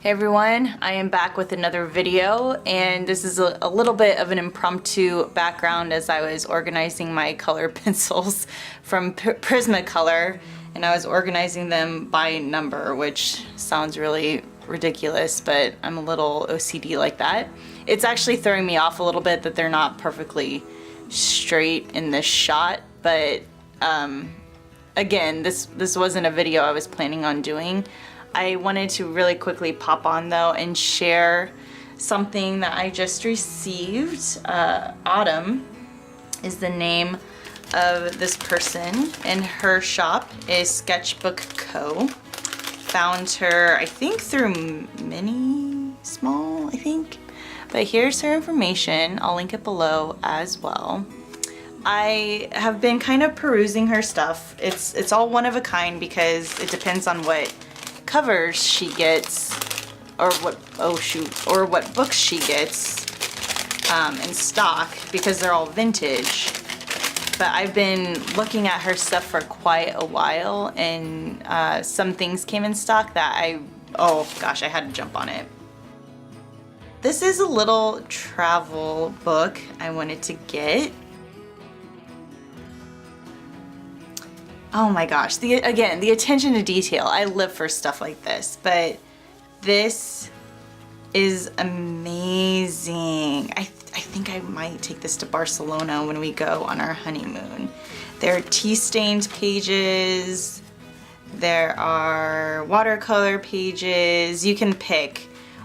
Hey everyone, I am back with another video, and this is a little bit of an impromptu background as I was organizing my color pencils from Prismacolor, and I was organizing them by number, which sounds really ridiculous, but I'm a little OCD like that. It's actually throwing me off a little bit that they're not perfectly straight in this shot, but again, this wasn't a video I was planning on doing. I wanted to really quickly pop on though and share something that I just received. Autumn is the name of this person, and her shop is Sketchbook Co. Found her, I think, through Minnie Small, I think. But here's her information. I'll link it below as well. I have been kind of perusing her stuff. It's all one of a kind because it depends on what covers she gets, or what books she gets in stock, because they're all vintage. But I've been looking at her stuff for quite a while, and some things came in stock that oh gosh, I had to jump on it. This is a little travel book I wanted to get. Oh my gosh, again, the attention to detail. I live for stuff like this, but this is amazing. I think I might take this to Barcelona when we go on our honeymoon. There are tea-stained pages. There are watercolor pages. You can pick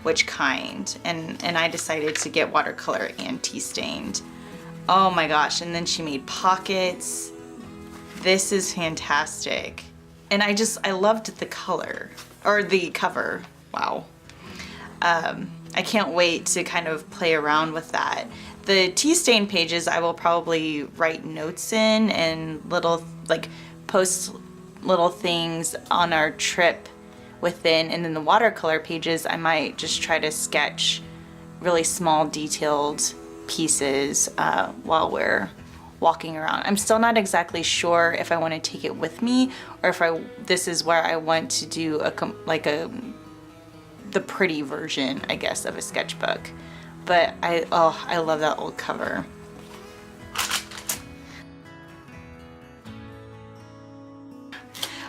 which kind, and I decided to get watercolor and tea-stained. Oh my gosh, and then she made pockets. This is fantastic. And I loved the color, or the cover. Wow. I can't wait to kind of play around with that. The tea stain pages I will probably write notes in and post little things on our trip within, and then the watercolor pages I might just try to sketch really small detailed pieces while we're walking around. I'm still not exactly sure if I want to take it with me, or if this is where I want to do the pretty version, I guess, of a sketchbook. But I love that old cover.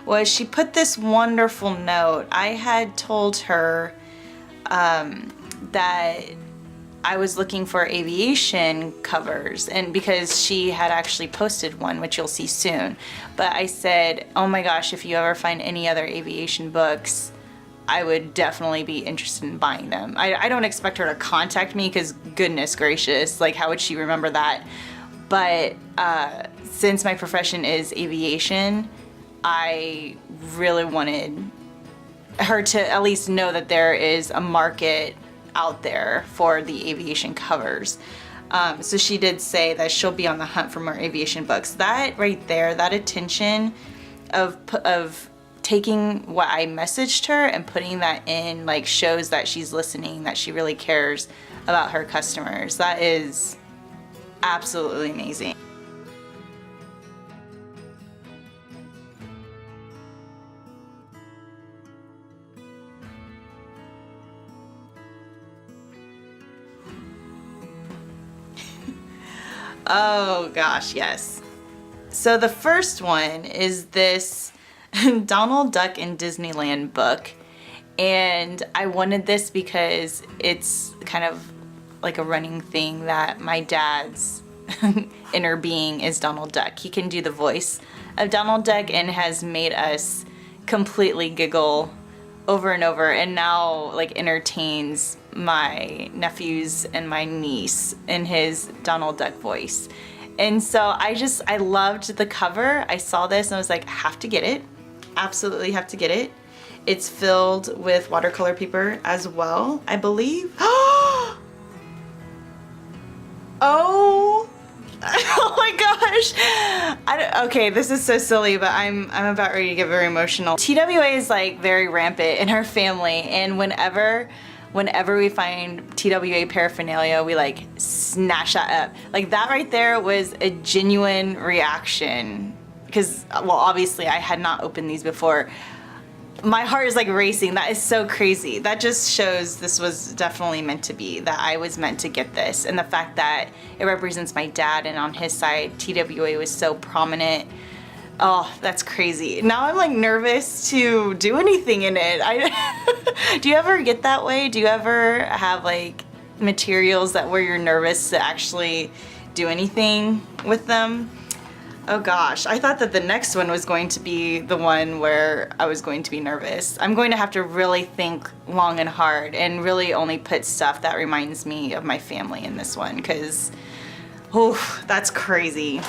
Well, she put this wonderful note. I had told her that I was looking for aviation covers, and because she had actually posted one, which you'll see soon. But I said, oh my gosh, if you ever find any other aviation books, I would definitely be interested in buying them. I don't expect her to contact me, because goodness gracious, like, how would she remember that? But since my profession is aviation, I really wanted her to at least know that there is a market out there for the aviation covers. So she did say that she'll be on the hunt for more aviation books. That right there, that attention of taking what I messaged her and putting that in, like, shows that she's listening, that she really cares about her customers. That is absolutely amazing. Oh gosh, yes. So the first one is this Donald Duck in Disneyland book, and I wanted this because it's kind of like a running thing that my dad's inner being is Donald Duck. He can do the voice of Donald Duck and has made us completely giggle over and over, and now like entertains my nephews and my niece in his Donald Duck voice. And so I loved the cover. I saw this and I was like, I have to get it. Absolutely have to get it. It's filled with watercolor paper as well, I believe. Oh my gosh. Okay, this is so silly, but I'm about ready to get very emotional. TWA is like very rampant in our family, and whenever we find TWA paraphernalia, we like snatch that up. Like, that right there was a genuine reaction, because, well, obviously I had not opened these before. my heart is like racing. That is so crazy. That just shows this was definitely meant to be, that I was meant to get this. And the fact that it represents my dad, and on his side, TWA was so prominent. Oh, that's crazy. Now I'm like nervous to do anything in it. Do you ever get that way? Do you ever have like materials that where you're nervous to actually do anything with them? Oh gosh, I thought that the next one was going to be the one where I was going to be nervous. I'm going to have to really think long and hard and really only put stuff that reminds me of my family in this one, because, oh, that's crazy.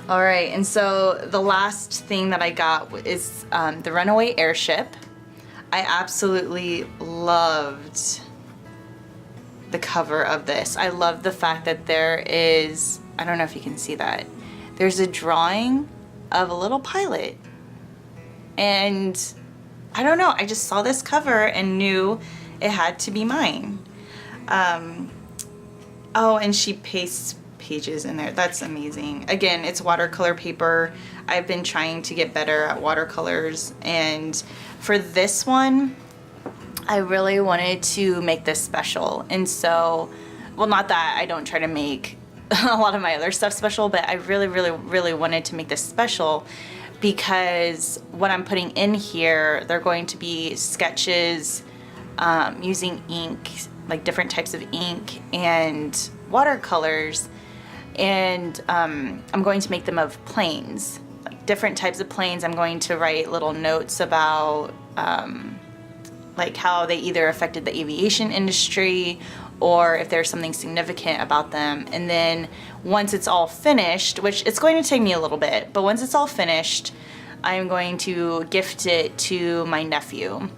All right, and so the last thing that I got is the Runaway Airship. I absolutely loved the cover of this. I love the fact that there is, I don't know if you can see that, there's a drawing of a little pilot. And I don't know, I just saw this cover and knew it had to be mine. Oh, and she pastes pages in there. That's amazing. Again, it's watercolor paper. I've been trying to get better at watercolors, and for this one, I really wanted to make this special. And so, well, not that I don't try to make a lot of my other stuff special, but I really wanted to make this special because what I'm putting in here, they're going to be sketches using ink, like different types of ink and watercolors, and I'm going to make them of planes, like different types of planes. I'm going to write little notes about like how they either affected the aviation industry or if there's something significant about them. And then once it's all finished, which it's going to take me a little bit, but once it's all finished, I'm going to gift it to my nephew,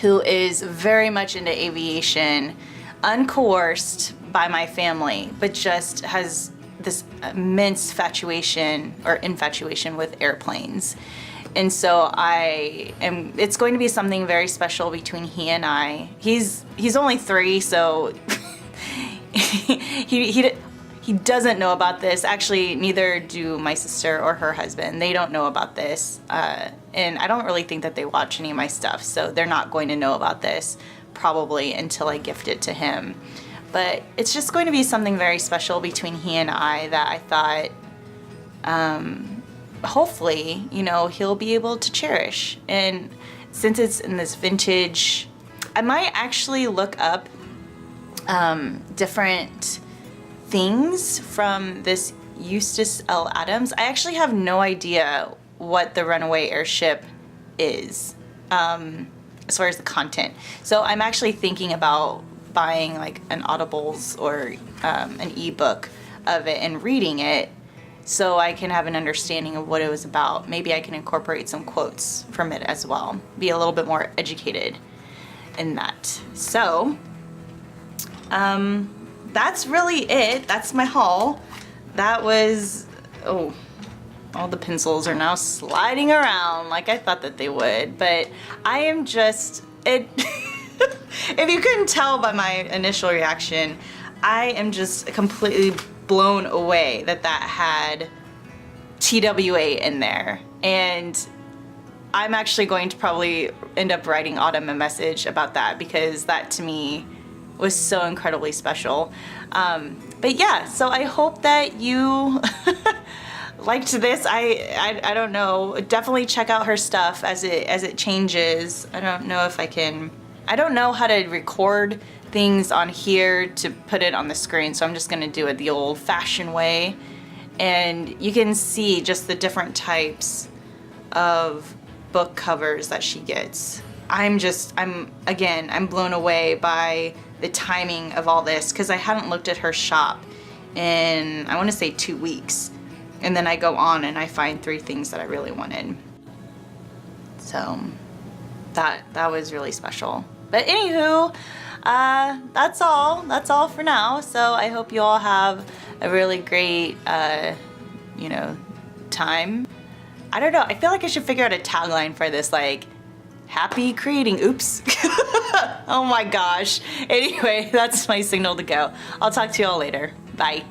who is very much into aviation, uncoerced by my family, but just has this immense infatuation with airplanes. And so it's going to be something very special between he and I. He's only 3, so he doesn't know about this. Actually, neither do my sister or her husband. They don't know about this. And I don't really think that they watch any of my stuff, so they're not going to know about this probably until I gift it to him. But it's just going to be something very special between he and I that I thought hopefully, you know, he'll be able to cherish. And since it's in this vintage, I might actually look up different things from this Eustace L. Adams. I actually have no idea what the Runaway Airship is as far as the content. So I'm actually thinking about buying like an Audibles or an ebook of it and reading it, so I can have an understanding of what it was about. Maybe I can incorporate some quotes from it as well. Be a little bit more educated in that. So, that's really it. That's my haul. That was, oh, all the pencils are now sliding around like I thought that they would. But I am just, if you couldn't tell by my initial reaction, I am just completely blown away that that had TWA in there. And I'm actually going to probably end up writing Autumn a message about that, because that to me was so incredibly special. But yeah, so I hope that you liked this. I don't know, definitely check out her stuff as it changes. I don't know if I don't know how to record things on here to put it on the screen, so I'm just gonna do it the old-fashioned way. And you can see just the different types of book covers that she gets. I'm blown away by the timing of all this, because I hadn't looked at her shop in, I want to say 2 weeks, and then I go on and I find 3 things that I really wanted. So that was really special. But anywho, that's all for now. So I hope you all have a really great you know, time. I don't know, I feel like I should figure out a tagline for this, like, happy creating, oops. Oh my gosh. Anyway, that's my signal to go. I'll talk to you all later. Bye.